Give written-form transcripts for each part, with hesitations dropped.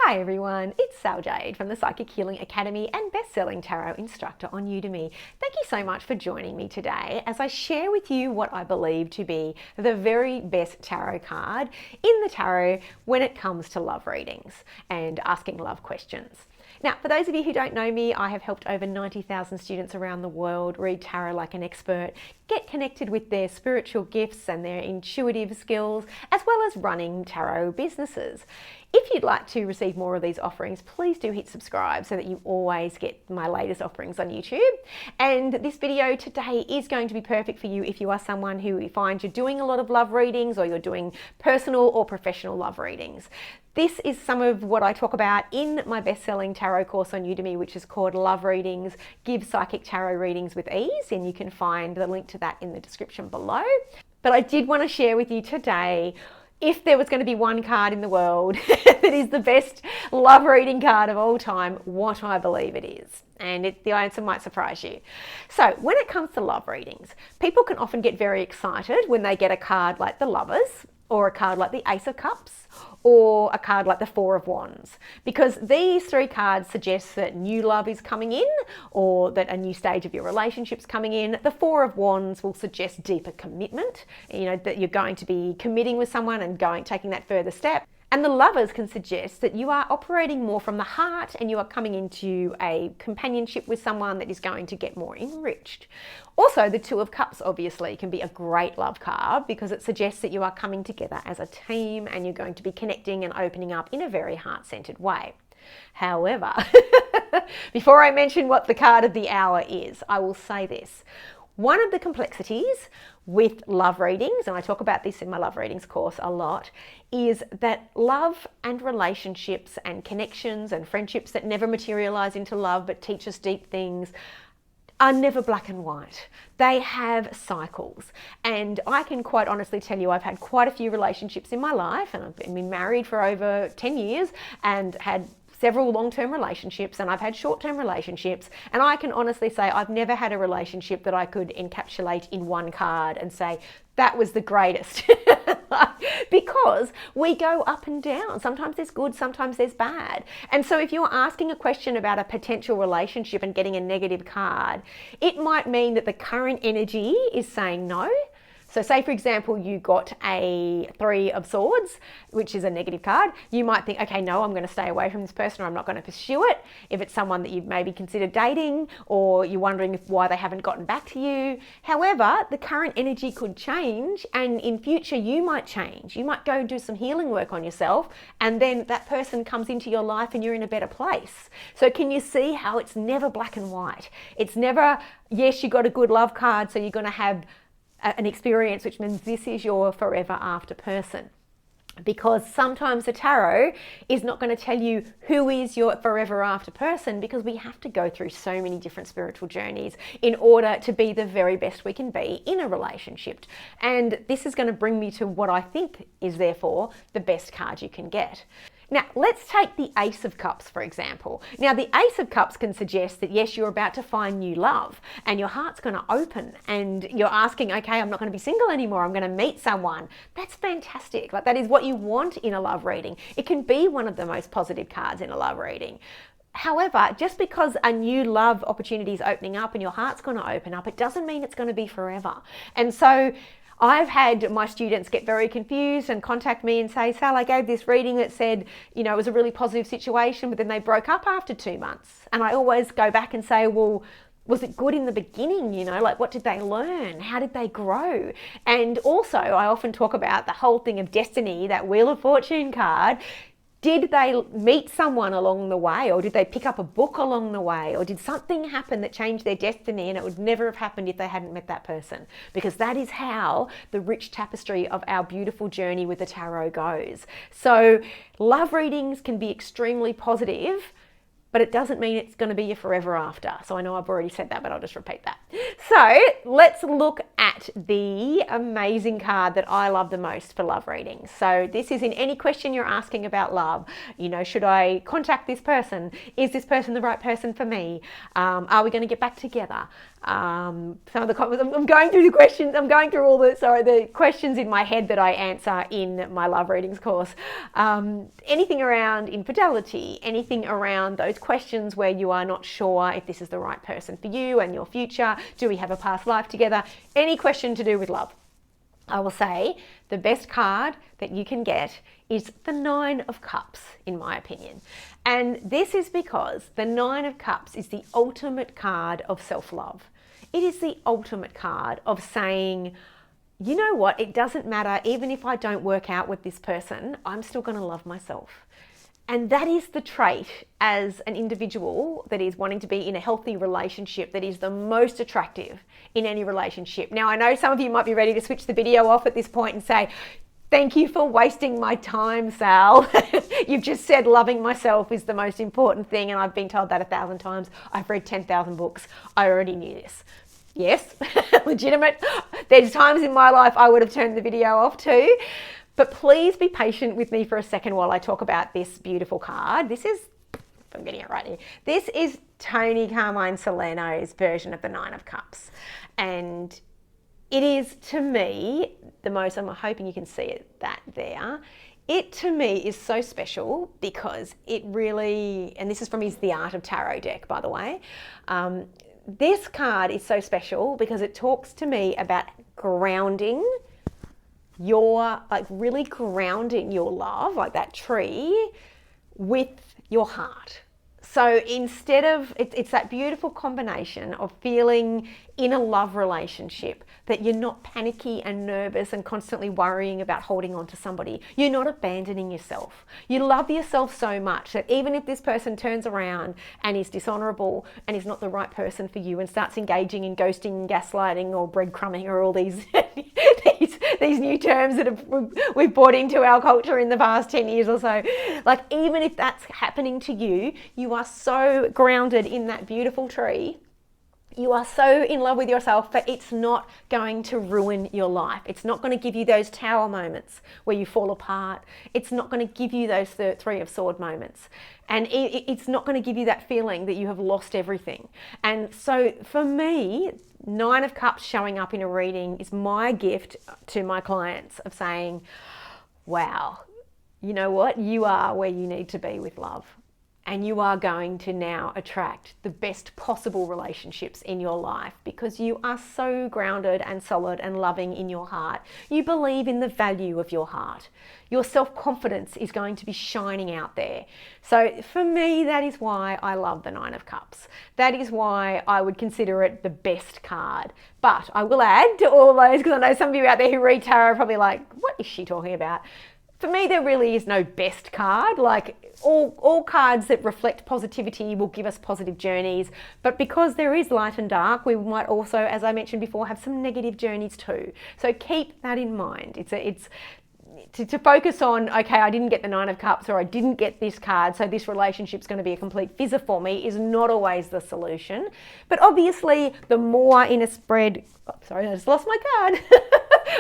Hi everyone, it's Sal Jade from the Psychic Healing Academy and Bestselling Tarot Instructor on Udemy. Thank you so much for joining me today as I share with you what I believe to be the very best tarot card in the tarot when it comes to love readings and asking love questions. Now, for those of you who don't know me, I have helped over 90,000 students around the world read tarot like an expert, get connected with their spiritual gifts and their intuitive skills, as well as running tarot businesses. If you'd like to receive more of these offerings, please do hit subscribe so that you always get my latest offerings on YouTube. And this video today is going to be perfect for you if you are someone who finds you're doing a lot of love readings or you're doing personal or professional love readings. This is some of what I talk about in my best-selling tarot course on Udemy, which is called Love Readings, Give Psychic Tarot Readings with Ease, and you can find the link to that in the description below. But I did want to share with you today, if there was going to be one card in the world that is the best love reading card of all time, what I believe it is. And the answer might surprise you. So when it comes to love readings, people can often get very excited when they get a card like the Lovers, or a card like the Ace of Cups, or a card like the Four of Wands, because these three cards suggest that new love is coming in or that a new stage of your relationship's coming in. The Four of Wands will suggest deeper commitment, that you're going to be committing with someone and taking that further step. And the Lovers can suggest that you are operating more from the heart and you are coming into a companionship with someone that is going to get more enriched. Also, the Two of Cups obviously can be a great love card because it suggests that you are coming together as a team and you're going to be connecting and opening up in a very heart-centered way. However, before I mention what the card of the hour is, I will say this. One of the complexities with love readings, and I talk about this in my love readings course a lot, is that love and relationships and connections and friendships that never materialize into love but teach us deep things are never black and white. They have cycles. And I can quite honestly tell you I've had quite a few relationships in my life, and I've been married for over 10 years and had several long-term relationships, and I've had short-term relationships, and I can honestly say I've never had a relationship that I could encapsulate in one card and say that was the greatest. Because we go up and down. Sometimes there's good, sometimes there's bad. And so if you're asking a question about a potential relationship and getting a negative card, it might mean that the current energy is saying no. So say, for example, you got a Three of Swords, which is a negative card. You might think, okay, no, I'm going to stay away from this person or I'm not going to pursue it. If it's someone that you've maybe considered dating or you're wondering why they haven't gotten back to you. However, the current energy could change, and in future you might change. You might go and do some healing work on yourself, and then that person comes into your life and you're in a better place. So can you see how it's never black and white? It's never, yes, you got a good love card, so you're going to have an experience which means this is your forever after person. Because sometimes the tarot is not going to tell you who is your forever after person, because we have to go through so many different spiritual journeys in order to be the very best we can be in a relationship. And this is going to bring me to what I think is therefore the best card you can get. Now, let's take the Ace of Cups, for example. Now, the Ace of Cups can suggest that, yes, you're about to find new love and your heart's going to open and you're asking, okay, I'm not going to be single anymore. I'm going to meet someone. That's fantastic. Like, that is what you want in a love reading. It can be one of the most positive cards in a love reading. However, just because a new love opportunity is opening up and your heart's going to open up, it doesn't mean it's going to be forever. And so I've had my students get very confused and contact me and say, Sal, I gave this reading that said, it was a really positive situation, but then they broke up after 2 months. And I always go back and say, well, was it good in the beginning? Like, what did they learn? How did they grow? And also, I often talk about the whole thing of destiny, that Wheel of Fortune card. Did they meet someone along the way, or did they pick up a book along the way, or did something happen that changed their destiny and it would never have happened if they hadn't met that person? Because that is how the rich tapestry of our beautiful journey with the tarot goes. So love readings can be extremely positive, but it doesn't mean it's going to be your forever after. So I know I've already said that, but I'll just repeat that. So let's look at the amazing card that I love the most for love readings. So this is in any question you're asking about love. Should I contact this person? Is this person the right person for me? Are we going to get back together? Some of the comments, I'm going through the questions, I'm going through all the questions in my head that I answer in my love readings course. Anything around infidelity, anything around those questions where you are not sure if this is the right person for you and your future, do we have a past life together, any question to do with love. I will say the best card that you can get is the Nine of Cups, in my opinion. And this is because the Nine of Cups is the ultimate card of self-love. It is the ultimate card of saying, you know what, it doesn't matter, even if I don't work out with this person, I'm still going to love myself. And that is the trait as an individual that is wanting to be in a healthy relationship that is the most attractive in any relationship. Now, I know some of you might be ready to switch the video off at this point and say, thank you for wasting my time, Sal. You've just said loving myself is the most important thing, and I've been told that 1,000 times. I've read 10,000 books. I already knew this. Yes, legitimate. There's times in my life I would have turned the video off too. But please be patient with me for a second while I talk about this beautiful card. This is, if I'm getting it right here, this is Tony Carmine Salerno's version of the Nine of Cups. And it is, to me, the most, I'm hoping you can see it, that there. It, to me, is so special because it really, and this is from his The Art of Tarot deck, by the way. This card is so special because it talks to me about grounding really grounding your love, like that tree, with your heart. So instead of, it's that beautiful combination of feeling in a love relationship that you're not panicky and nervous and constantly worrying about holding on to somebody. You're not abandoning yourself. You love yourself so much that even if this person turns around and is dishonorable and is not the right person for you and starts engaging in ghosting and gaslighting or breadcrumbing or all these these new terms that we've brought into our culture in the past 10 years or so, like even if that's happening to you, you are so grounded in that beautiful tree. You are so in love with yourself that it's not going to ruin your life. It's not going to give you those tower moments where you fall apart. It's not going to give you those Three of Swords moments. And it's not going to give you that feeling that you have lost everything. And so for me, Nine of Cups showing up in a reading is my gift to my clients of saying, wow, you know what? You are where you need to be with love. And you are going to now attract the best possible relationships in your life because you are so grounded and solid and loving in your heart. You believe in the value of your heart. Your self-confidence is going to be shining out there. So for me, that is why I love the Nine of Cups. That is why I would consider it the best card. But I will add to all those, because I know some of you out there who read tarot are probably like, what is she talking about? For me, there really is no best card. Like all cards that reflect positivity will give us positive journeys. But because there is light and dark, we might also, as I mentioned before, have some negative journeys too. So keep that in mind. It's to focus on, okay, I didn't get the Nine of Cups or I didn't get this card, so this relationship's going to be a complete fizzer for me is not always the solution. But obviously, the more in a spread, sorry, I just lost my card.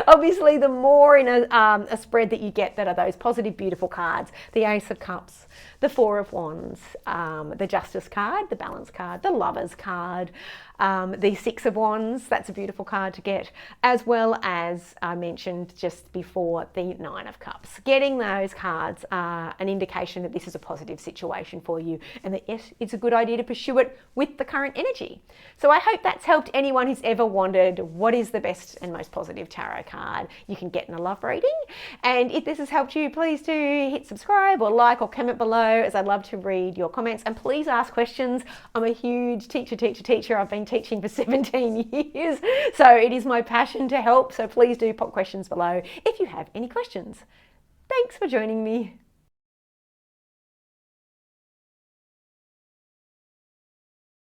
Obviously, the more in a spread that you get that are those positive, beautiful cards, the Ace of Cups, the Four of Wands, the Justice card, the Balance card, the Lovers card, the Six of Wands, that's a beautiful card to get, as well as I mentioned just before, the Nine of Cups. Getting those cards are an indication that this is a positive situation for you and that yes, it's a good idea to pursue it with the current energy. So I hope that's helped anyone who's ever wondered what is the best and most positive tarot card you can get in a love reading. And if this has helped you, please do hit subscribe or like or comment below, as I'd love to read your comments. And please ask questions. I'm a huge teacher. I've been teaching for 17 years. So it is my passion to help. So please do pop questions below if you have any questions. Thanks for joining me.